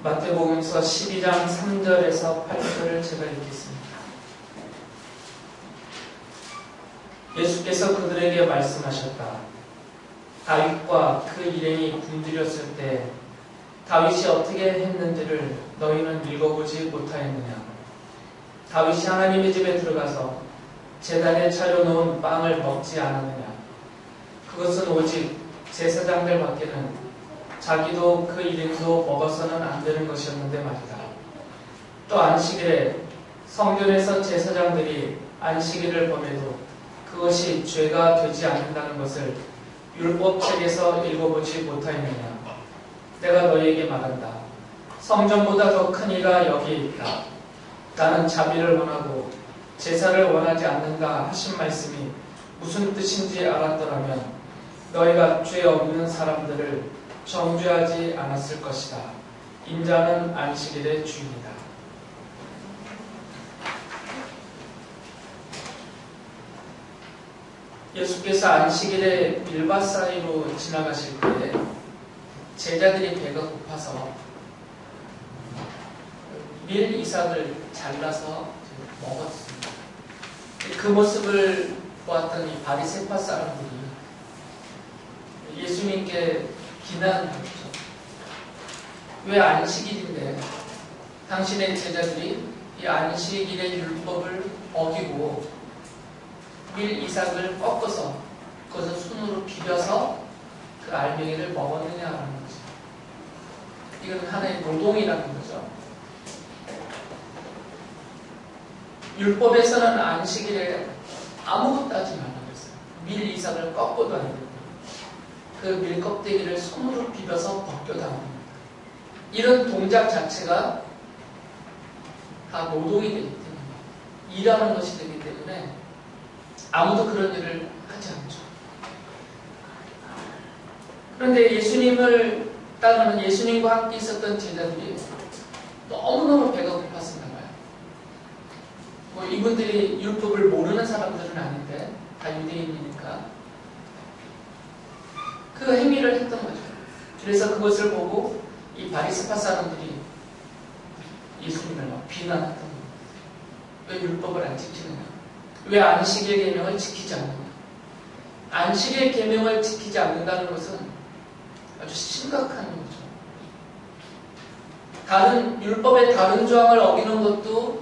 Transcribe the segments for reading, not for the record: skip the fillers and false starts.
마태복음서 12장 3절에서 8절을 제가 읽겠습니다. 예수께서 그들에게 말씀하셨다. 다윗과 그 일행이 굶주렸을 때 다윗이 어떻게 했는지를 너희는 읽어보지 못하였느냐? 다윗이 하나님의 집에 들어가서 제단에 차려놓은 빵을 먹지 않았느냐? 그것은 오직 제사장들 밖에는 자기도 그 일행도 먹어서는 안 되는 것이었는데 말이다. 또 안식일에 성전에서 제사장들이 안식일을 범해도 그것이 죄가 되지 않는다는 것을 율법책에서 읽어보지 못하였느냐? 내가 너희에게 말한다. 성전보다 더 큰 이가 여기 있다. 나는 자비를 원하고 제사를 원하지 않는다 하신 말씀이 무슨 뜻인지 알았더라면 너희가 죄 없는 사람들을 정죄하지 않았을 것이다. 인자는 안식일의 주인이다. 예수께서 안식일에 밀밭 사이로 지나가실 때 제자들이 배가 고파서 밀 이삭을 잘라서 먹었습니다. 그 모습을 보았던 이 바리새파 사람들이 예수님께 비난했죠. 왜 안식일인데 당신의 제자들이 이 안식일의 율법을 어기고 밀 이삭을 꺾어서 그것을 손으로 비벼서 그 알맹이를 먹었느냐라는 거죠. 이건 하나의 노동이라는 거죠. 율법에서는 안식일에 아무것도 하지 말라고 했어요. 밀 이삭을 꺾어도 안 됩니다. 그 밀 껍데기를 손으로 비벼서 벗겨도 안 됩니다. 이런 동작 자체가 다 노동이 되기 때문에, 일하는 것이 되기 때문에 아무도 그런 일을 하지 않죠. 그런데 예수님을 따르는 예수님과 함께 있었던 제자들이 너무너무 배가 고팠었나 봐요. 뭐 이분들이 율법을 모르는 사람들은 아닌데 다 유대인이니까 그 행위를 했던 거죠. 그래서 그것을 보고 이 바리새파 사람들이 예수님을 막 비난했던 거예요. 왜 율법을 안 지키느냐? 왜 안식일 계명을 지키지 않느냐? 안식일 계명을 지키지 않는다는 것은 아주 심각한 거죠. 다른 율법의 다른 조항을 어기는 것도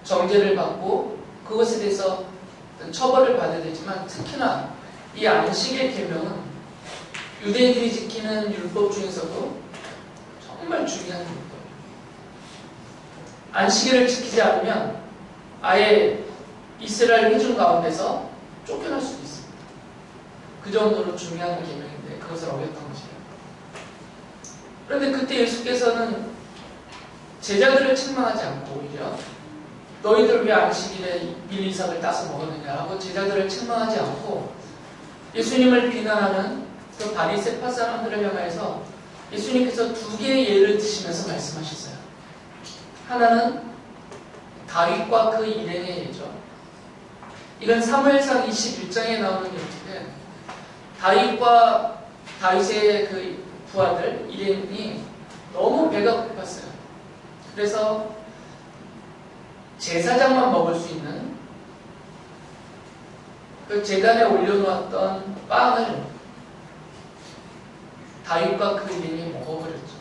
정죄를 받고 그것에 대해서 처벌을 받아야 되지만 특히나 이 안식일 계명은 유대인들이 지키는 율법 중에서도 정말 중요한 율법이에요. 안식일을 지키지 않으면 아예 이스라엘 회중 가운데서 쫓겨날 수도 있습니다. 그 정도로 중요한 계명인데 그것을 어겼던 것이에요. 그런데 그때 예수께서는 제자들을 책망하지 않고 오히려 너희들 왜 안식일에 밀 이삭을 따서 먹었느냐라고 제자들을 책망하지 않고 예수님을 비난하는 그 바리새파 사람들을 향해서 예수님께서 두 개의 예를 드시면서 말씀하셨어요. 하나는 다윗과 그 일행의 예죠. 이건 사무엘상 21장에 나오는 얘기인데 다윗과 다윗의 그 부하들 일행이 너무 배가 고팠어요. 그래서 제사장만 먹을 수 있는 그 제단에 올려놓았던 빵을 다윗과 그 일행이 먹어버렸죠.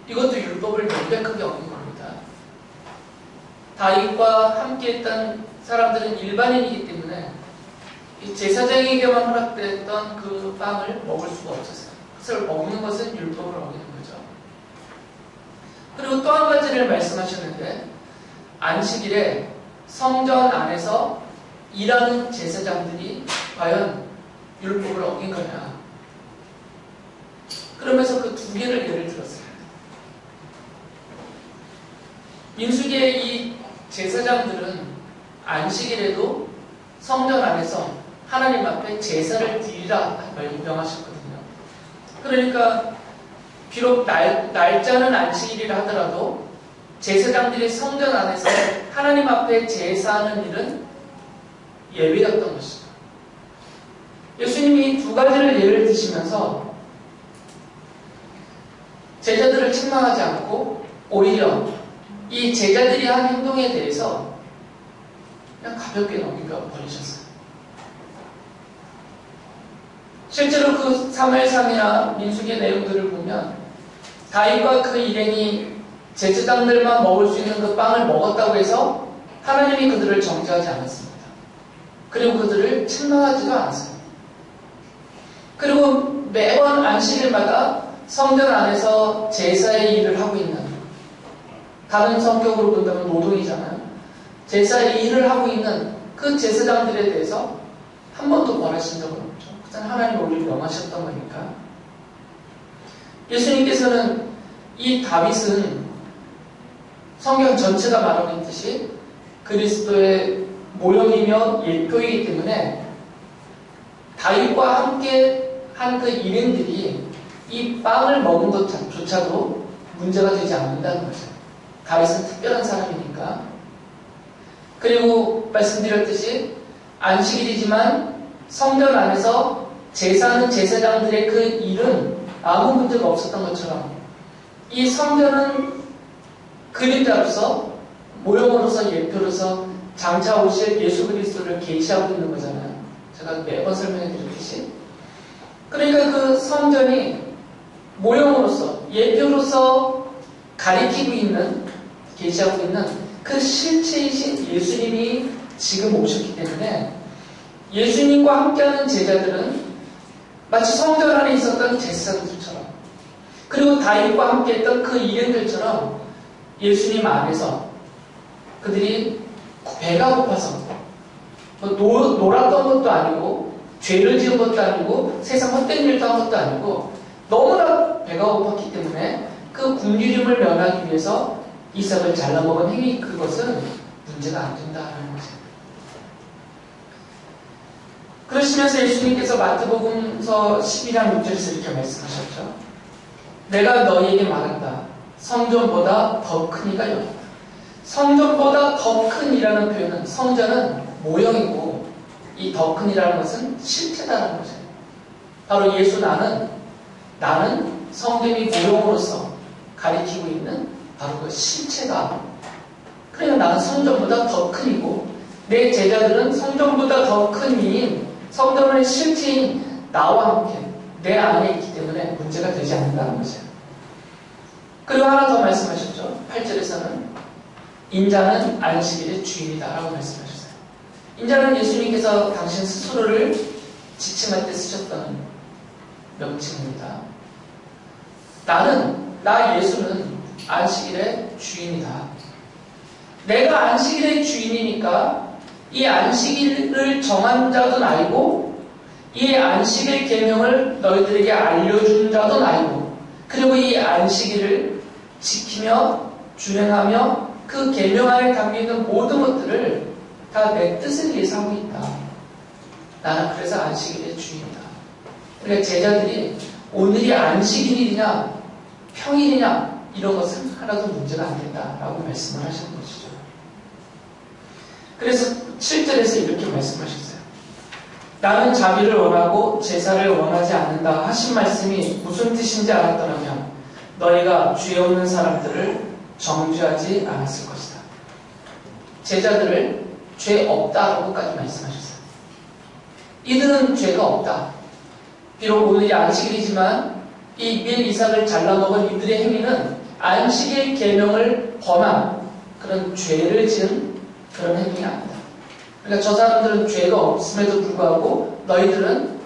이것도 율법을 명백하게 어긴 겁니다. 다윗과 함께했던 사람들은 일반인이기 때문에 이 제사장에게만 허락됐던 그 빵을 먹을 수가 없었어요. 그것을 먹는 것은 율법을 어기는 거죠. 그리고 또 한 가지를 말씀하셨는데 안식일에 성전 안에서 일하는 제사장들이 과연 율법을 어긴 거냐. 그러면서 그 두 개를 예를 들었어요. 민수기의 이 제사장들은 안식일에도 성전 안에서 하나님 앞에 제사를 드리라 명하셨거든요. 그러니까 비록 날짜는 안식일이라 하더라도 제사장들이 성전 안에서 하나님 앞에 제사하는 일은 예외였던 것이죠. 예수님이 두 가지를 예를 드시면서 제자들을 책망하지 않고 오히려 이 제자들이 한 행동에 대해서 그냥 가볍게 넘겨버리셨어요. 실제로 그 사무엘상이나 민수기의 내용들을 보면 다윗과 그 일행이 제사장들만 먹을 수 있는 그 빵을 먹었다고 해서 하나님이 그들을 정죄하지 않았습니다. 그리고 그들을 책망하지도 않았어요. 그리고 매번 안식일마다 성전 안에서 제사의 일을 하고 있는, 다른 성격으로 본다면 노동이잖아요. 제사의 일을 하고 있는 그 제사장들에 대해서 한 번도 벌하신 적은 없죠. 그냥 하나님 우리를 명하셨던 거니까. 예수님께서는 이 다윗은 성경 전체가 말하고 있듯이 그리스도의 모형이며 예표이기 때문에 다윗과 함께 한 그 일행들이 이 빵을 먹은 것조차도 문제가 되지 않는다는 거죠. 다윗은 특별한 사람이니까. 그리고 말씀드렸듯이 안식일이지만 성전 안에서 제사하는 제사장들의 그 일은 아무 문제가 없었던 것처럼 이 성전은 그림자로서 모형으로서 예표로서 장차 오실 예수 그리스도를 계시하고 있는 거잖아요. 제가 매번 설명해 드렸듯이. 그러니까 그 성전이 모형으로서 예표로서 가리키고 있는, 계시하고 있는 그 실체이신 예수님이 지금 오셨기 때문에 예수님과 함께하는 제자들은 마치 성전 안에 있었던 제사장들처럼, 그리고 다윗과 함께했던 그 일행들처럼 예수님 안에서 그들이 배가 고파서 놀았던 것도 아니고 죄를 지은 것도 아니고 세상 헛된 일도 한 것도 아니고 너무나 배가 고팠기 때문에 그 굶주림을 면하기 위해서 이삭을 잘라먹은 행위, 그것은 문제가 안 된다는 거죠. 그러시면서 예수님께서 마태복음서 11장 6절에서 이렇게 말씀하셨죠. 내가 너희에게 말한다. 성전보다 더 큰 이가 여기 있다. 성전보다 더 큰이라는 표현은, 성전은 모형이고 이 더 큰이라는 것은 실체다라는 거죠. 바로 예수 나는 성전이 모형으로서 가리키고 있는 바로 그 실체다. 그러니까 나는 성전보다 더 큰이고 내 제자들은 성전보다 더 큰 이인 성전의 실체인 나와 함께 내 안에 있기 때문에 문제가 되지 않는다는 거죠. 그리고 하나 더 말씀하셨죠. 8절에서는 인자는 안식일의 주인이다라고 말씀하셨어요. 인자는 예수님께서 당신 스스로를 지칭할 때 쓰셨던 명칭입니다. 나 예수는 안식일의 주인이다. 내가 안식일의 주인이니까 이 안식일을 정한 자도 나이고 이 안식일 계명을 너희들에게 알려준 자도 나이고, 그리고 이 안식일을 지키며 준행하며 그 계명 안에 담겨있는 모든 것들을 다 내 뜻을 위해서 하고 있다. 나는 그래서 안식일의 주인이다. 그러니까 제자들이 오늘이 안식일이냐 평일이냐 이런 것은 하나도 문제가 안 된다라고 말씀을 하시는 것이죠. 그래서 7절에서 이렇게 말씀하셨어요. 나는 자비를 원하고 제사를 원하지 않는다 하신 말씀이 무슨 뜻인지 알았더라면 너희가 죄 없는 사람들을 정죄하지 않았을 것이다. 제자들을 죄 없다라고까지 말씀하셨어요. 이들은 죄가 없다. 비록 오늘이 안식일이지만 이 밀 이삭을 잘라먹은 이들의 행위는 안식일 계명을 범한 그런 죄를 지은 그런 행위가 아니다. 그러니까 저 사람들은 죄가 없음에도 불구하고 너희들은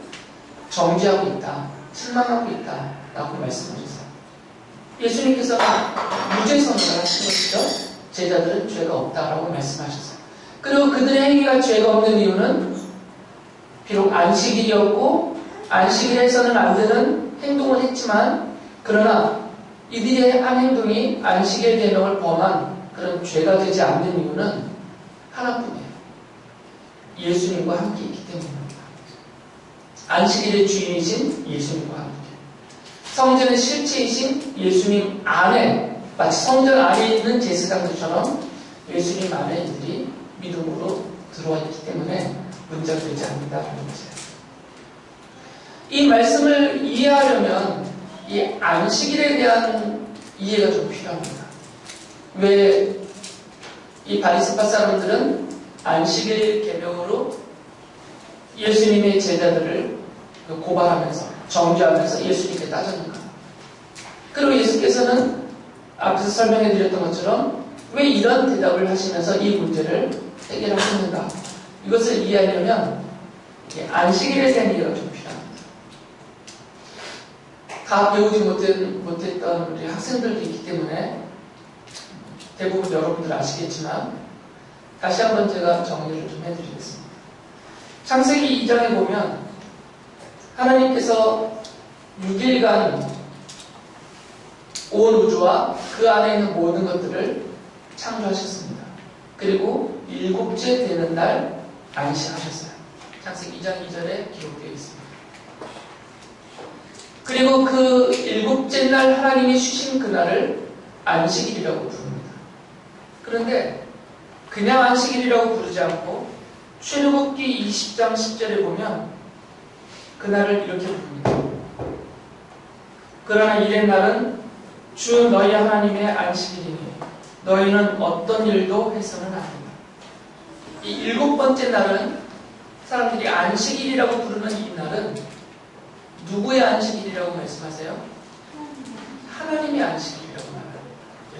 정죄하고 있다, 책망하고 있다 라고 말씀하셨어요. 예수님께서는 무죄선언을 하신 것이죠. 제자들은 죄가 없다라고 말씀하셨어요. 그리고 그들의 행위가 죄가 없는 이유는 비록 안식일이었고 안식일에서는 안 되는 행동을 했지만, 그러나 이들의 한 행동이 안식일 계명을 범한 그런 죄가 되지 않는 이유는 하나뿐이에요. 예수님과 함께 있기 때문입니다. 안식일의 주인이신 예수님과 함께, 성전의 실체이신 예수님 안에, 마치 성전 안에 있는 제사장들처럼 예수님 안에 이들이 믿음으로 들어와 있기 때문에 문제가 되지 않는다는 거죠. 이 말씀을 이해하려면 이 안식일에 대한 이해가 좀 필요합니다. 왜 이 바리새파 사람들은 안식일 계명으로 예수님의 제자들을 고발하면서 정죄하면서 예수님께 따졌는가? 그리고 예수께서는 앞에서 설명해 드렸던 것처럼 왜 이런 대답을 하시면서 이 문제를 해결하셨는가? 이것을 이해하려면 안식일에 대한 이해가 좀 필요합니다. 다 배우지 못했던 우리 학생들도 있기 때문에 대부분 여러분들 아시겠지만 다시 한번 제가 정리를 좀 해드리겠습니다. 창세기 2장에 보면 하나님께서 6일간 온 우주와 그 안에 있는 모든 것들을 창조하셨습니다. 그리고 7째 되는 날 안식하셨어요. 창세기 2장 2절에 기록되어 있습니다. 그리고 그 7째 날 하나님이 쉬신 그날을 안식일이라고 부릅니다. 그런데 그냥 안식일이라고 부르지 않고 출애굽기 20장 10절에 보면 그날을 이렇게 부릅니다. 그러나 이른 날은 주 너희 하나님의 안식일이니 너희는 어떤 일도 해서는 안 된다. 이 7번째 날은 사람들이 안식일이라고 부르는 이 날은 누구의 안식일이라고 말씀하세요? 하나님의 안식일이라고 말해요.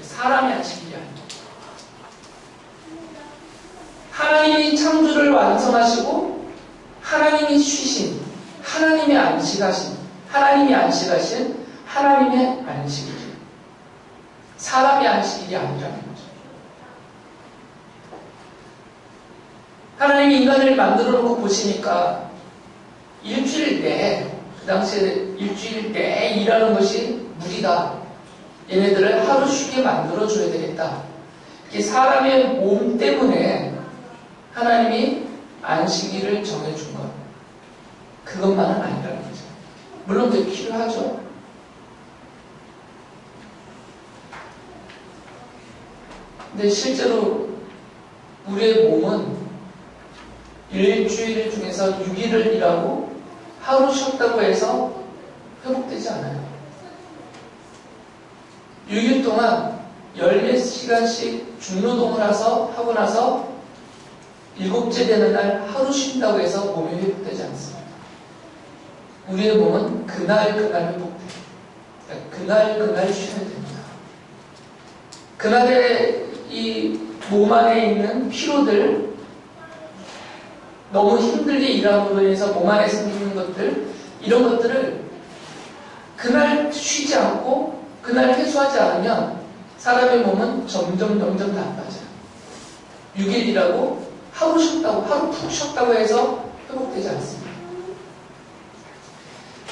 사람의 안식일이 아닙니다. 하나님이 창조를 완성하시고 하나님이 쉬신, 하나님이 안식하신 하나님의 안식일이에요. 사람의 안식일이 아니라는 거죠. 하나님이 인간을 만들어 놓고 보시니까 일주일 내에, 그 당시에 일주일 내에 일하는 것이 무리다. 얘네들을 하루 쉬게 만들어 줘야 되겠다. 이게 사람의 몸 때문에 하나님이 안식일을 정해준 것. 그것만은 아니라는 거죠. 물론 그게 필요하죠. 근데 실제로 우리의 몸은 일주일 중에서 6일을 일하고 하루 쉬었다고 해서 회복되지 않아요. 6일 동안 14시간씩 중노동을 하고 나서 7째 되는 날 하루 쉰다고 해서 몸이 회복되지 않습니다. 우리의 몸은 그날 회복돼요. 그날 쉬어야 됩니다. 그날의 이 몸 안에 있는 피로들, 너무 힘들게 일함으로 인해서 몸 안에 생기는 것들, 이런 것들을 그날 쉬지 않고 그날 해소하지 않으면 사람의 몸은 점점 나빠져요. 6일이라고 하루 푹 쉬었다고 해서 회복되지 않습니다.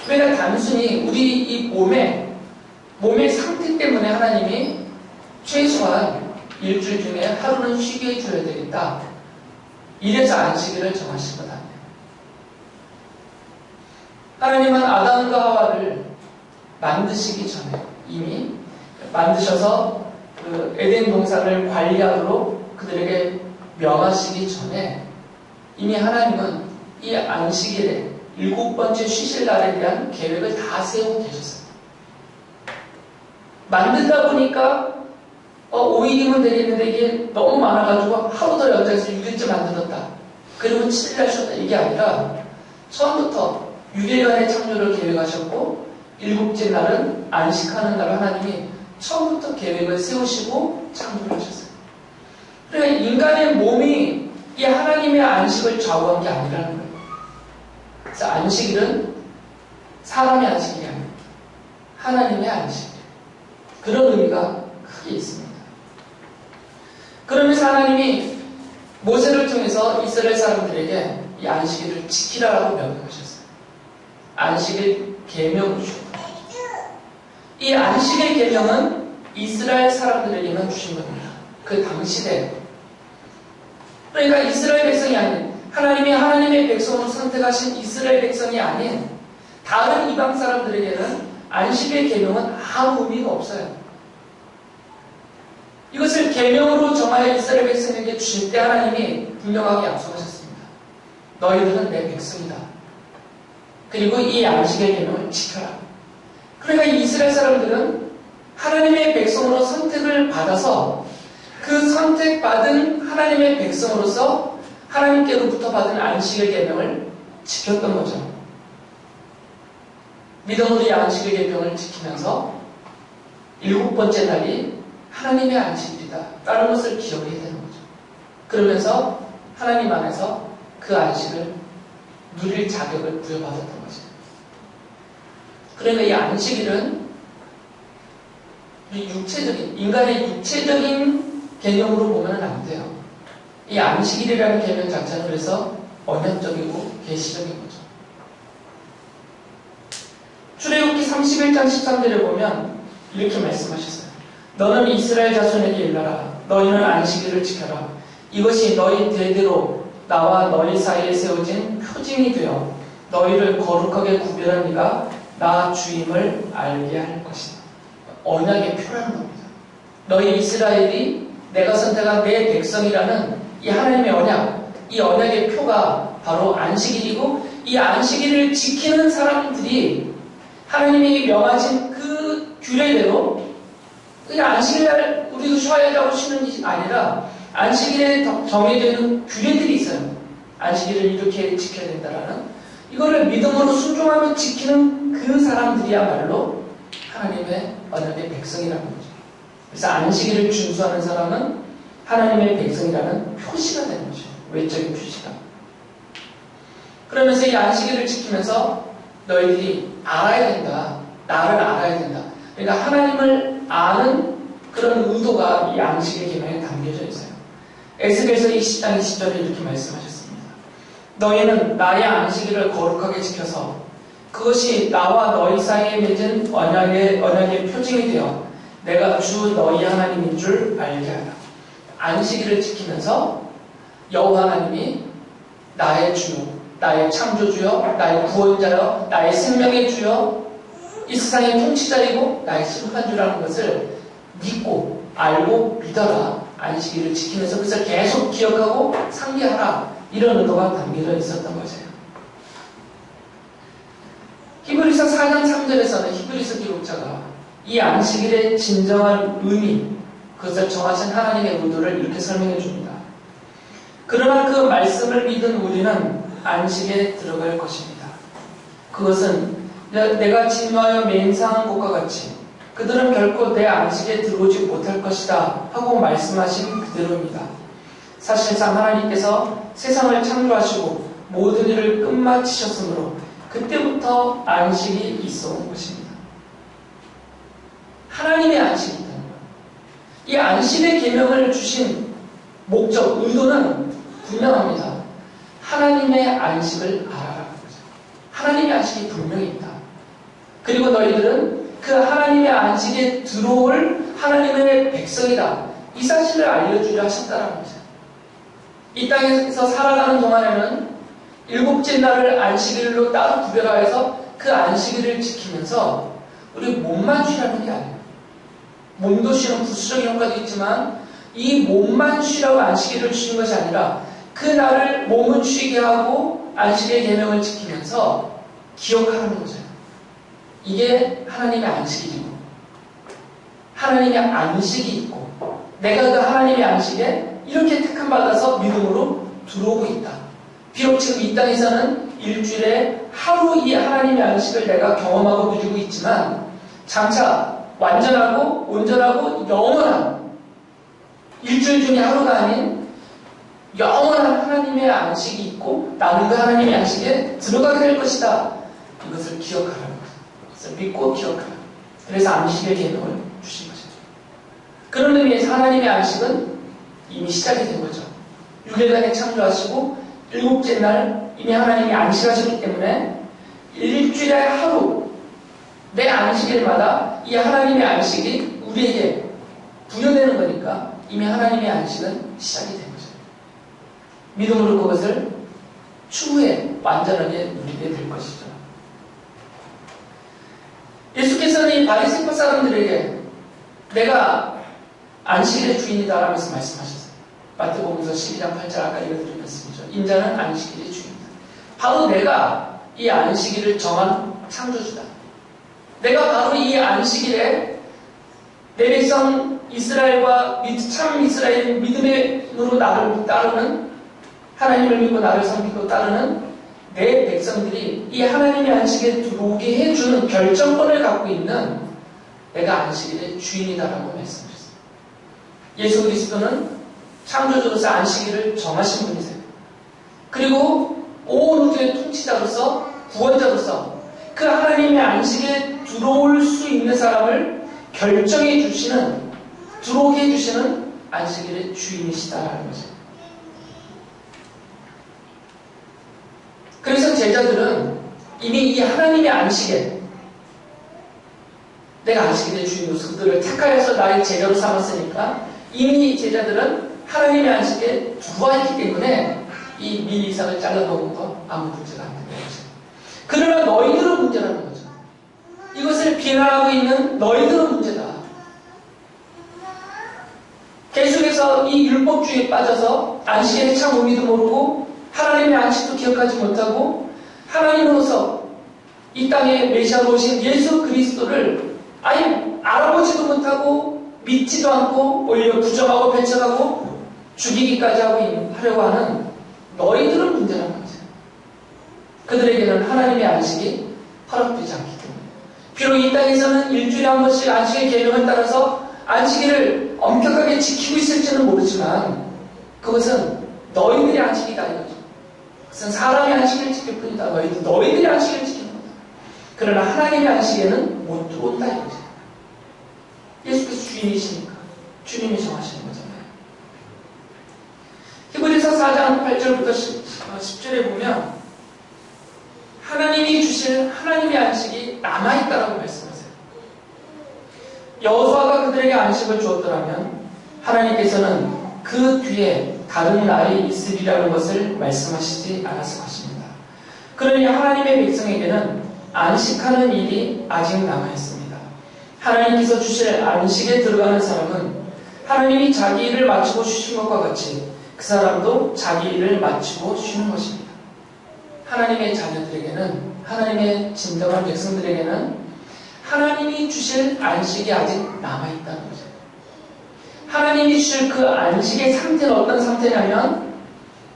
그러니까 단순히 우리 이 몸의 상태 때문에 하나님이 최소한 일주일 중에 하루는 쉬게 해줘야 되겠다. 이래서 안식일을 정하신 것 아니에요. 하나님은 아담과 하와를 만드시기 전에 이미 만드셔서 그 에덴 동산을 관리하도록 그들에게 명하시기 전에 이미 하나님은 이 안식일에 7번째 쉬실 날에 대한 계획을 다 세우고 계셨어요. 만들다 보니까 5일이면 되겠는데 이게 너무 많아가지고 하루 더 연장해서 6일째 만들었다. 그리고 7일날 쉬었다. 이게 아니라 처음부터 6일간의 창조를 계획하셨고 7째 날은 안식하는 날을 하나님이 처음부터 계획을 세우시고 창조를 하셨어요. 그러니까 인간의 몸이 이 하나님의 안식을 좌우한 게 아니라는 거예요. 그래서 안식일은 사람의 안식일이 아닙니다. 하나님의 안식일. 그런 의미가 크게 있습니다. 그러면서 하나님이 모세를 통해서 이스라엘 사람들에게 이 안식일을 지키라라고 명령하셨어요. 안식일 계명을 주셨다. 이 안식일 계명은 이스라엘 사람들에게만 주신 겁니다. 그 당시대. 그러니까 이스라엘 백성이 아닌 하나님이 하나님의 백성으로 선택하신 이스라엘 백성이 아닌 다른 이방 사람들에게는 안식일 계명은 아무 의미가 없어요. 이것을 계명으로 정하여 이스라엘 백성에게 주실 때 하나님이 분명하게 약속하셨습니다. 너희들은 내 백성이다. 그리고 이 안식의 계명을 지켜라. 그러니까 그러니까 이스라엘 사람들은 하나님의 백성으로 선택을 받아서 그 선택받은 하나님의 백성으로서 하나님께로부터 받은 안식일 계명을 지켰던 거죠. 믿음으로 이 안식일 계명을 지키면서 7번째 날이 하나님의 안식일이다 라는 것을 기억해야 되는 거죠. 그러면서 하나님 안에서 그 안식을 누릴 자격을 부여받았던 거죠. 그러니까 이 안식일은 인간의 육체적인 개념으로 보면 안 돼요. 이 안식일이라는 개념 자체는 그래서 언약적이고 계시적인 거죠. 출애굽기 31장 13절에 보면 이렇게 말씀하셨어요. 너는 이스라엘 자손에게 일러라. 너희는 안식일을 지켜라. 이것이 너희 대대로 나와 너희 사이에 세워진 표징이 되어 너희를 거룩하게 구별한 이가 나 주임을 알게 할 것이다. 언약의 표라는 겁니다. 너희 이스라엘이 내가 선택한 내 백성이라는 이 하나님의 언약, 이 언약의 표가 바로 안식일이고 이 안식일을 지키는 사람들이 하나님이 명하신 그 규례대로 그냥 안식일날 우리도 쉬어야라고 쉬는 게 아니라 안식일에 정해져 있는 규례들이 있어요. 안식일을 이렇게 지켜야 된다라는 이거를 믿음으로 순종하며 지키는 그 사람들이야말로 하나님의 언약의 백성이라는 거죠. 그래서 안식일을 준수하는 사람은 하나님의 백성이라는 표시가 되는 거죠. 외적인 표시가. 그러면서 이 안식일을 지키면서 너희들이 알아야 된다. 나를 알아야 된다. 그러니까 하나님을 아는 그런 의도가 이 안식일 계명에 담겨져 있어요. 에스겔서 20장 20절에 이렇게 말씀하셨습니다. 너희는 나의 안식일을 거룩하게 지켜서 그것이 나와 너희 사이에 맺은 언약의 표징이 되어 내가 주 너희 하나님인 줄 알게 하라. 안식일을 지키면서 여호와 하나님이 나의 주요, 나의 창조주여, 나의 구원자여, 나의 생명의 주여, 이 세상의 통치자이고 나의 심판주라는 것을 믿고 알고 믿어라. 안식일을 지키면서 그것을 계속 기억하고 상기하라. 이런 의도가 담겨져 있었던 거죠. 히브리서 4장 3절에서는 히브리서 기록자가 이 안식일의 진정한 의미, 그것을 정하신 하나님의 의도를 이렇게 설명해 줍니다. 그러나 그 말씀을 믿은 우리는 안식에 들어갈 것입니다. 그것은 내가 진노하여 맹상한 것과 같이 그들은 결코 내 안식에 들어오지 못할 것이다 하고 말씀하신 그대로입니다. 사실상 하나님께서 세상을 창조하시고 모든 일을 끝마치셨으므로 그때부터 안식이 있어 온 것입니다. 하나님의 안식이 있다는 거예요. 이 안식의 계명을 주신 목적, 의도는 분명합니다. 하나님의 안식을 알아라는 거죠. 하나님의 안식이 분명히 있다. 그리고 너희들은 그 하나님의 안식에 들어올 하나님의 백성이다. 이 사실을 알려주려 하셨다는 거죠. 이 땅에서 살아가는 동안에는 7째 날을 안식일로 따로 구별하여서 그 안식일을 지키면서 우리 몸만 쉬라는 게 아니에요. 몸도 쉬는 부수적인 효과도 있지만 이 몸만 쉬라고 안식일을 주신 것이 아니라 그 날을 몸은 쉬게 하고 안식의 계명을 지키면서 기억하라는 거죠. 이게 하나님의 안식이고 하나님의 안식이 있고 내가 그 하나님의 안식에 이렇게 택함받아서 믿음으로 들어오고 있다. 비록 지금 이 땅에서는 일주일에 하루 이 하나님의 안식을 내가 경험하고 누리고 있지만 장차 완전하고 온전하고 영원한 일주일 중에 하루가 아닌 영원한 하나님의 안식이 있고 나는 그 하나님의 안식에 들어가게 될 것이다. 이것을 기억하라는 거죠. 이것을 믿고 기억하라. 그래서 안식의 계명을 주신 거죠. 그런 의미에서 하나님의 안식은 이미 시작이 된 거죠. 6일간에 창조하시고 7째 날 이미 하나님이 안식하셨기 때문에 일주일에 하루 내 안식일마다 이 하나님의 안식이 우리에게 부여되는 거니까 이미 하나님의 안식은 시작이 된 거죠. 믿음으로 그것을 추후에 완전하게 누리게 될 것이죠. 예수께서는 이 바리새파 사람들에게 내가 안식일의 주인이다 라면서 말씀하셨어요. 마태복음서 12장 8절 아까 읽어드린 말씀이죠. 인자는 안식일의 주인이다. 바로 내가 이 안식일을 정한 창조주다. 내가 바로 이 안식일에 내 백성 이스라엘과 참 이스라엘 믿음으로 나를 따르는, 하나님을 믿고 나를 섬기고 따르는 내 백성들이 이 하나님의 안식에 들어오게 해주는 결정권을 갖고 있는 내가 안식일의 주인이다라고 말씀드렸어요. 예수 그리스도는 창조주로서 안식일을 정하신 분이세요. 그리고 온 우주의 통치자로서, 구원자로서 그 하나님의 안식에 들어올 수 있는 사람을 결정해 주시는, 들어오게 해주시는 안식일의 주인이시다라는 거죠. 그래서 제자들은 이미 이 하나님의 안식에, 내가 안식일의 주인으로서 그들을 택하여서 나의 제자로 삼았으니까 이미 제자들은 하나님의 안식에 들어와 있기 때문에 이 밀 이삭을 잘라먹은 거 아무 문제가 안 된다는 거죠. 그러나 너희들은 문제라는 거죠. 이것을 비난하고 있는 너희들은 문제다. 계속해서 이 율법주의에 빠져서 안식일의 참 의미도 모르고 하나님의 안식도 기억하지 못하고 하나님으로서 이 땅에 메시아로 오신 예수 그리스도를 아예 알아보지도 못하고 믿지도 않고 오히려 부정하고 배척하고 죽이기까지 하려고 하는 너희들은 문제라는 거죠. 그들에게는 하나님의 안식이 허락되지 않기 때문에. 비록 이 땅에서는 일주일에 한 번씩 안식의 계명을 따라서 안식일을 엄격하게 지키고 있을지는 모르지만 그것은 너희들의 안식이다 이거죠. 그것은 사람의 안식을 지킬 뿐이다. 너희들의 안식을 지키는 거다. 그러나 하나님의 안식에는 못 들어온다 이거죠. 예수께서 주인이시니까 주님이 정하시는 거잖아요. 히브리서 4장 8절부터 10절에 보면 하나님이 주실 하나님의 안식이 남아있다라고 말씀하세요. 여호수아가 그들에게 안식을 주었더라면 하나님께서는 그 뒤에 다른 날이 있으리라는 것을 말씀하시지 않았을 것입니다. 그러니 하나님의 백성에게는 안식하는 일이 아직 남아있습니다. 하나님께서 주실 안식에 들어가는 사람은 하나님이 자기 일을 마치고 쉬신 것과 같이 그 사람도 자기 일을 마치고 쉬는 것입니다. 하나님의 자녀들에게는, 하나님의 진정한 백성들에게는 하나님이 주실 안식이 아직 남아있다는 거죠. 하나님이 주실 그 안식의 상태는 어떤 상태냐면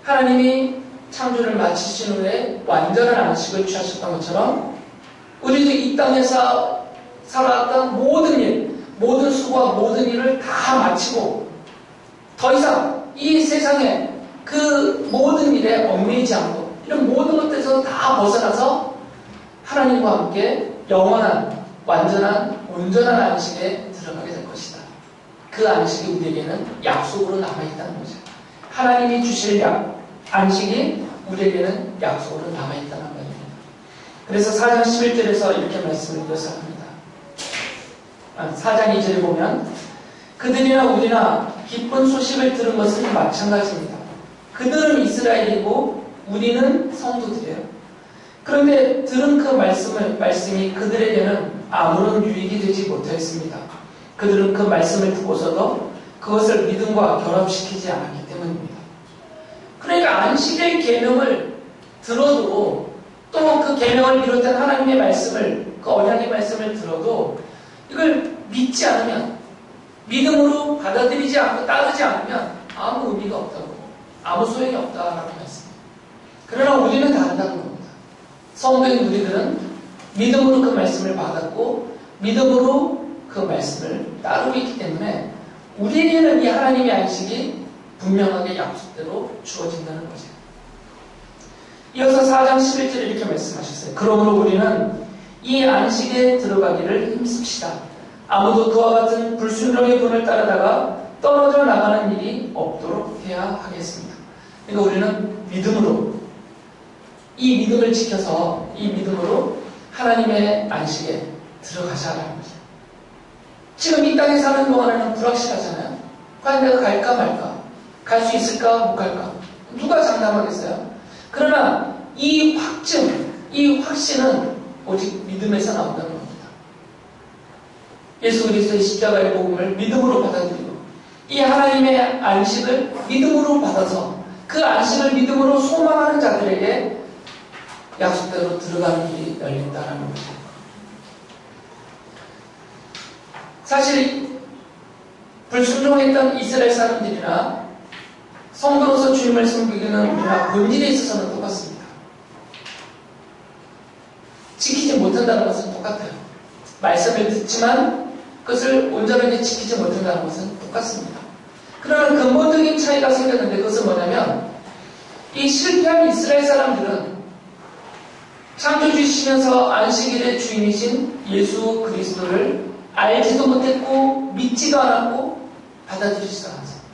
하나님이 창조를 마치신 후에 완전한 안식을 취하셨던 것처럼 우리도 이 땅에서 살아왔던 모든 일, 모든 수고와 모든 일을 다 마치고 더 이상 이 세상에 그 모든 일에 얽매이지 않고 이런 모든 것들에서 다 벗어나서 하나님과 함께 영원한, 완전한, 온전한 안식에 들어가게 될 것이다. 그 안식이 우리에게는 약속으로 남아있다는 거죠. 하나님이 주실 안식이 우리에게는 약속으로 남아있다는 겁니다. 그래서 4장 11절에서 이렇게 말씀을 묘사합니다. 4장 2절에 보면 그들이나 우리나 기쁜 소식을 들은 것은 마찬가지입니다. 그들은 이스라엘이고 우리는 성도들이에요. 그런데 들은 그 말씀이 그들에게는 아무런 유익이 되지 못하였습니다. 그들은 그 말씀을 듣고서도 그것을 믿음과 결합시키지 않았기 때문입니다. 그러니까 안식의 계명을 들어도 또 그 계명을 비롯한 하나님의 말씀을, 그 언약의 말씀을 들어도 이걸 믿지 않으면, 믿음으로 받아들이지 않고 따르지 않으면 아무 의미가 없다고, 아무 소용이 없다라고 말씀합니다. 그러나 우리는 다르다는 겁니다. 성도인 우리들은 믿음으로 그 말씀을 받았고 믿음으로 그 말씀을 따르고 있기 때문에 우리에게는 이 하나님의 안식이 분명하게 약속대로 주어진다는 거죠. 이어서 4장 11절에 이렇게 말씀하셨어요. 그러므로 우리는 이 안식에 들어가기를 힘씁시다. 아무도 그와 같은 불순종의 분을 따르다가 떨어져 나가는 일이 없도록 해야 하겠습니다. 그러니까 우리는 믿음으로, 이 믿음을 지켜서 이 믿음으로 하나님의 안식에 들어가자라는 거죠. 지금 이 땅에 사는 동안에는 불확실하잖아요. 과연 내가 갈까 말까? 갈 수 있을까 못 갈까? 누가 장담하겠어요? 그러나 이 확증, 이 확신은 오직 믿음에서 나온다는 겁니다. 예수 그리스도의 십자가의 복음을 믿음으로 받아들이고 이 하나님의 안식을 믿음으로 받아서 그 안식을 믿음으로 소망하는 자들에게 약속대로 들어가는 길이 열린다는 거죠. 사실 불순종했던 이스라엘 사람들이나 성도로서 주님을 섬기는 우리나 본질에 있어서는 똑같습니다. 지키지 못한다는 것은 똑같아요. 말씀을 듣지만 그것을 온전하게 지키지 못한다는 것은 똑같습니다. 그러나 근본적인 차이가 생겼는데 그것은 뭐냐면 이 실패한 이스라엘 사람들은 창조주시면서 안식일의 주인이신 예수 그리스도를 알지도 못했고 믿지도 않았고 받아들이지도 않았습니다.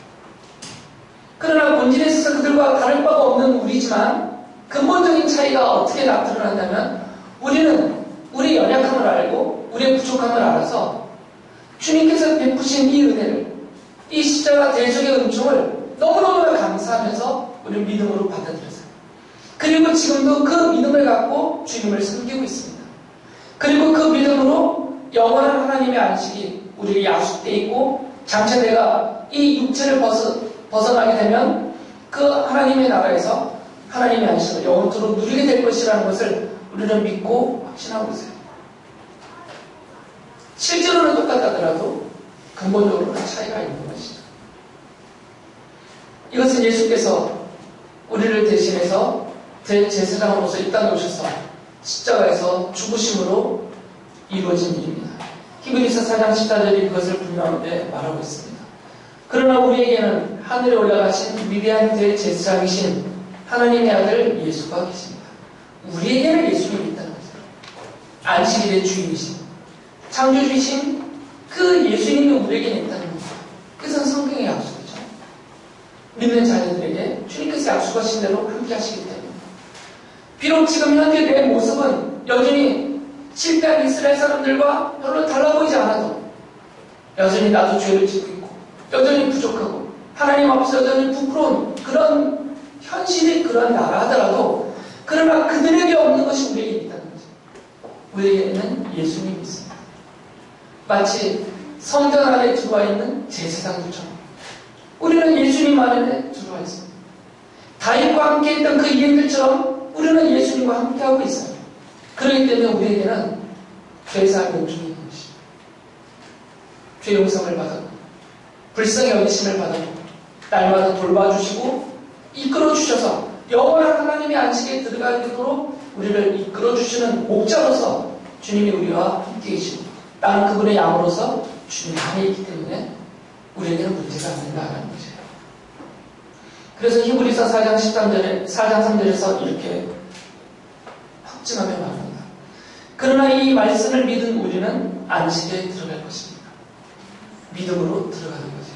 그러나 본질에 있어서 그들과 다를 바가 없는 우리지만 근본적인 차이가 어떻게 나타난다면 우리는 우리의 연약함을 알고 우리의 부족함을 알아서 주님께서 베푸신 이 은혜를 이 십자가 대속의 은총을 너무너무 감사하면서 우리는 믿음으로 받아들였어요. 그리고 지금도 그 믿음을 갖고 주님을 섬기고 있습니다. 그리고 그 믿음으로 영원한 하나님의 안식이 우리에게 약속되어 있고 장차 내가 이 육체를 벗어나게 되면 그 하나님의 나라에서 하나님의 안식을 영원토록 누리게 될 것이라는 것을 우리는 믿고 확신하고 있어요. 실제로는 똑같다더라도 근본적으로는 차이가 있는 것이죠. 이것은 예수께서 우리를 대신해서 제사장으로서 이 땅에 오셔서 십자가에서 죽으심으로 이루어진 일입니다. 히브리서 4장 14절이 그것을 분명하게 말하고 있습니다. 그러나 우리에게는 하늘에 올라가신 위대한 대제사장이신 하나님의 아들 예수가 계십니다. 우리에게는 예수님이 있다는 거죠. 안식일의 주인이신 창조주이신 그 예수님이 우리에게는 있다는 겁니다. 그것은 성경의 약속이죠. 믿는 자녀들에게 주님께서 약속하신 대로 함께 하시기 때문에 비록 지금 현재 내 모습은 여전히 실패한 이스라엘 사람들과 별로 달라 보이지 않아도 여전히 나도 죄를 짓고 있고 여전히 부족하고 하나님 앞에서 여전히 부끄러운 그런 현실이 그런 나라 하더라도 그러나 그들에게 없는 것이 우리에게 있다는 거죠. 우리에게는 예수님이 있습니다. 마치 성전 안에 들어와 있는 제사장들처럼 우리는 예수님 안에 들어와 있습니다. 다윗과 함께 했던 그 이행들처럼 우리는 예수님과 함께하고 있어요. 그렇기 때문에 우리에게는 죄사함의 은총이 있는 것입니다. 죄 용서를 받았고 불쌍히 여기심을 받았고 날마다 돌봐주시고 이끌어주셔서 영원한 하나님의 안식에 들어가도록 우리를 이끌어주시는 목자로서 주님이 우리와 함께 계시고 나는 그분의 양으로서 주님 안에 있기 때문에 우리에게는 문제가 안 된다는 거죠. 그래서 히브리서 4장 3절에서 이렇게 확증하며 말합니다. 그러나 이 말씀을 믿은 우리는 안식에 들어갈 것입니다. 믿음으로 들어가는 거죠.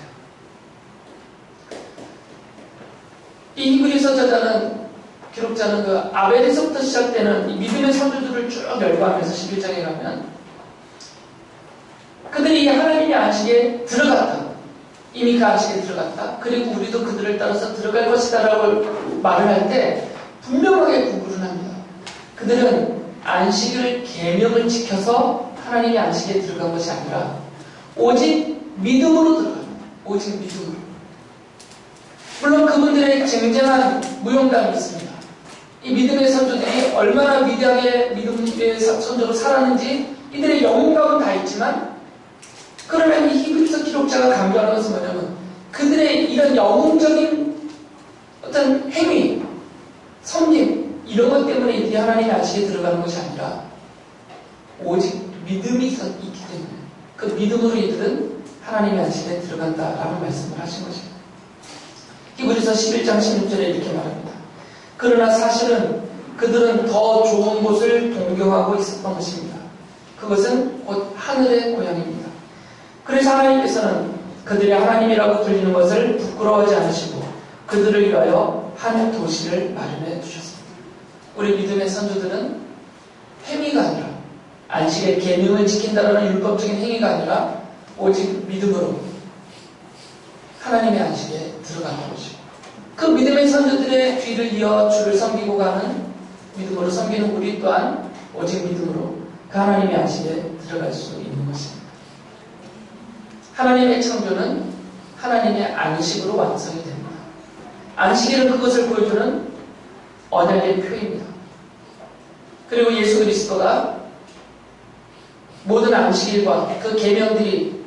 이 히브리서 기록자는 그 아벨에서부터 시작되는 이 믿음의 선조들을 쭉 열거하면서 11장에 가면 그들이 하나님의 안식에 들어갔다. 이미 그 안식에 들어갔다. 그리고 우리도 그들을 따라서 들어갈 것이다 라고 말을 할 때 분명하게 구분을 합니다. 그들은 안식을 계명을 지켜서 하나님의 안식에 들어간 것이 아니라 오직 믿음으로 들어갑니다. 오직 믿음으로. 물론 그분들의 쟁쟁한 무용담이 있습니다. 이 믿음의 선조들이 얼마나 위대하게 믿음의 선조로 살았는지 이들의 영웅감은 다 있지만 그러면 이 히브리서 기록자가 강조하는 것은 뭐냐면 그들의 이런 영웅적인 어떤 행위, 섬김 이런 것 때문에 이들이 하나님의 안식에 들어가는 것이 아니라 오직 믿음이 있기 때문에 그 믿음으로 이들은 하나님의 안식에 들어간다라는 말씀을 하신 것입니다. 히브리서 11장 16절에 이렇게 말합니다. 그러나 사실은 그들은 더 좋은 곳을 동경하고 있었던 것입니다. 그것은 곧 하늘의 고향입니다. 그래서 하나님께서는 그들의 하나님이라고 불리는 것을 부끄러워하지 않으시고 그들을 위하여 한 도시를 마련해 주셨습니다. 우리 믿음의 선조들은 행위가 아니라 안식의 계명을 지킨다는 율법적인 행위가 아니라 오직 믿음으로 하나님의 안식에 들어가는 것이고 그 믿음의 선조들의 뒤를 이어 주를 섬기고 가는 믿음으로 섬기는 우리 또한 오직 믿음으로 그 하나님의 안식에 들어갈 수 있는 것입니다. 하나님의 창조는 하나님의 안식으로 완성이 됩니다. 안식일은 그것을 보여주는 언약의 표입니다. 그리고 예수 그리스도가 모든 안식일과 그 계명들이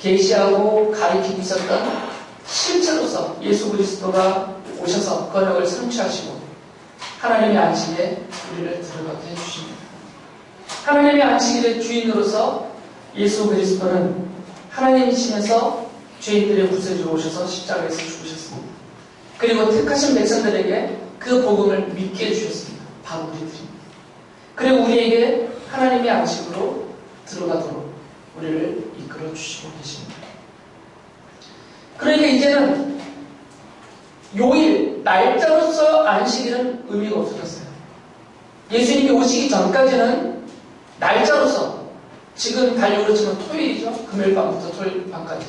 계시하고 가리키고 있었던 실체로서 예수 그리스도가 오셔서 번역을 성취하시고 하나님의 안식에 우리를 들어가게 해주십니다. 하나님의 안식일의 주인으로서 예수 그리스도는 하나님이시면서 죄인들의 구세주로 오셔서 십자가에서 죽으셨습니다. 그리고 택하신 백성들에게 그 복음을 믿게 해주셨습니다. 바로 우리들입니다. 그리고 우리에게 하나님의 안식으로 들어가도록 우리를 이끌어 주시고 계십니다. 그러니까 이제는 요일, 날짜로서 안식일은 의미가 없어졌어요. 예수님이 오시기 전까지는 날짜로서, 지금 달력으로 치면 토요일이죠. 금요일 밤부터 토요일 밤까지.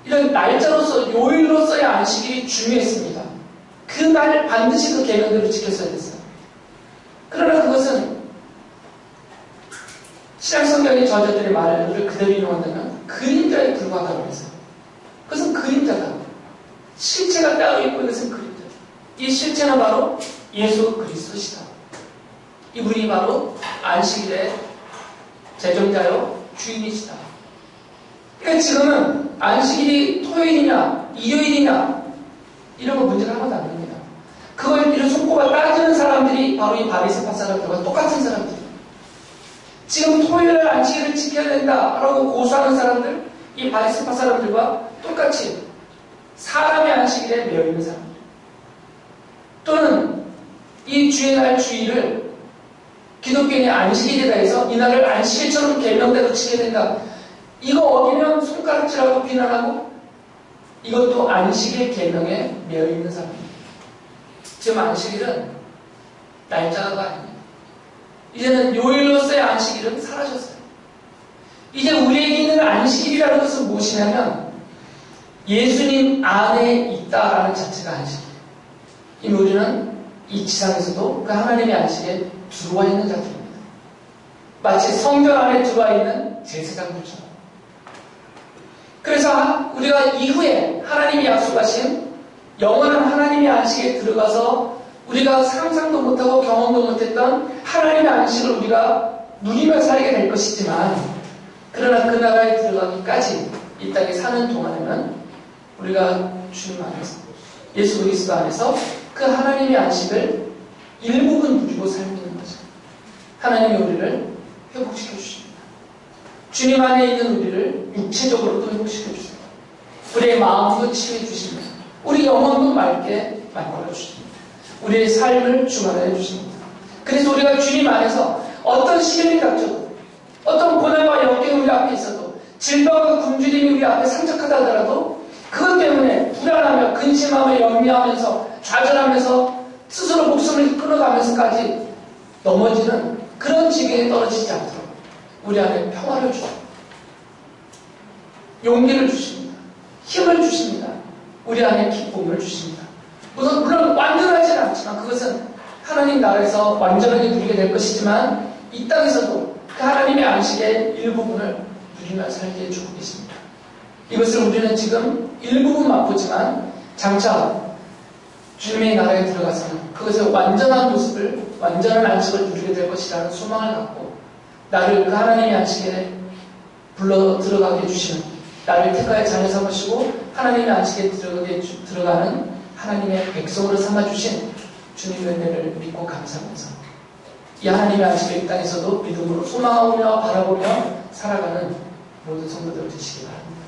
이런 날짜로서, 요일로서의 안식일이 중요했습니다. 그날 반드시 그 계명대로 지켰어야 됐어요. 그러나 그것은 신약성경의 저자들의 말을 그대로 인용한다면 그림자에 불과하다고 했어요. 그것은 그림자다. 실체가 따로 있고 이것은 그림자. 이 실체는 바로 예수 그리스도시다. 이분이 바로 안식일의 제정자요 주인이시다. 그러니까 지금은 안식일이 토요일이냐 일요일이냐 이런 거 문제가 하나도 안 됩니다. 그걸 이런 손꼽아 따지는 사람들이 바로 이 바리새파 사람들과 똑같은 사람들이에요. 지금 토요일 안식일을 지켜야 된다라고 고수하는 사람들, 이 바리새파 사람들과 똑같이 사람의 안식일에 매여있는 사람들, 또는 이 주의 날 주일을 기독교인의 안식일이라 해서 이날을 안식일처럼 계명대로 지켜야 된다, 이거 어기면 손가락질하고 비난하고, 이것도 안식일 계명에 매여있는 사람입니다. 지금 안식일은 날짜가 아닙니다. 이제는 요일로서의 안식일은 사라졌어요. 이제 우리에게 있는 안식일이라는 것은 무엇이냐면 예수님 안에 있다라는 자체가 안식이에요. 이미 우리는 이 지상에서도 그 하나님의 안식에 들어와 있는 자들입니다. 마치 성전 안에 들어와 있는 제사장들처럼. 그래서 우리가 이후에 하나님이 약속하신 영원한 하나님의 안식에 들어가서 우리가 상상도 못하고 경험도 못했던 하나님의 안식을 우리가 누리며 살게 될 것이지만, 그러나 그 나라에 들어가기까지 이 땅에 사는 동안에는 우리가 주님 안에서, 예수 그리스도 안에서 그 하나님의 안식을 일부분 누리고 살고 있는 거죠. 하나님이 우리를 회복시켜 주십니다. 주님 안에 있는 우리를 육체적으로도 회복시켜 주십니다. 우리의 마음도 치유해 주십니다. 우리 영혼도 맑게 만들어 주십니다. 우리의 삶을 주관해 주십니다. 그래서 우리가 주님 안에서 어떤 시련이 닥쳐도, 어떤 고난과 역경이 우리 앞에 있어도, 질병과 굶주림이 우리 앞에 산적하다 하더라도 그것 때문에 불안하며 근심하며 염려하면서 좌절하면서 스스로 목숨을 끊어가면서까지 넘어지는 그런 지경에 떨어지지 않도록 우리 안에 평화를 주십니다. 용기를 주십니다. 힘을 주십니다. 우리 안에 기쁨을 주십니다. 물론 완전하지는 않지만 그것은 하나님 나라에서 완전하게 누리게 될 것이지만 이 땅에서도 그 하나님의 안식의 일부분을 누리며 살게 해주고 계십니다. 이것을 우리는 지금 일부분 맛보지만 장차 주님의 나라에 들어가서는 그것의 완전한 모습을, 완전한 안식을 누리게 될 것이라는 소망을 갖고 나를 그 하나님의 안식에 불러 들어가게 해주시는, 나를 택하여 자녀 삼으시고 하나님의 안식에 들어가는 하나님의 백성으로 삼아주신 주님의 은혜를 믿고 감사하면서 이 하나님의 안식을 이 땅에서도 믿음으로 소망하며 바라보며 살아가는 모든 성도들 되시기 바랍니다.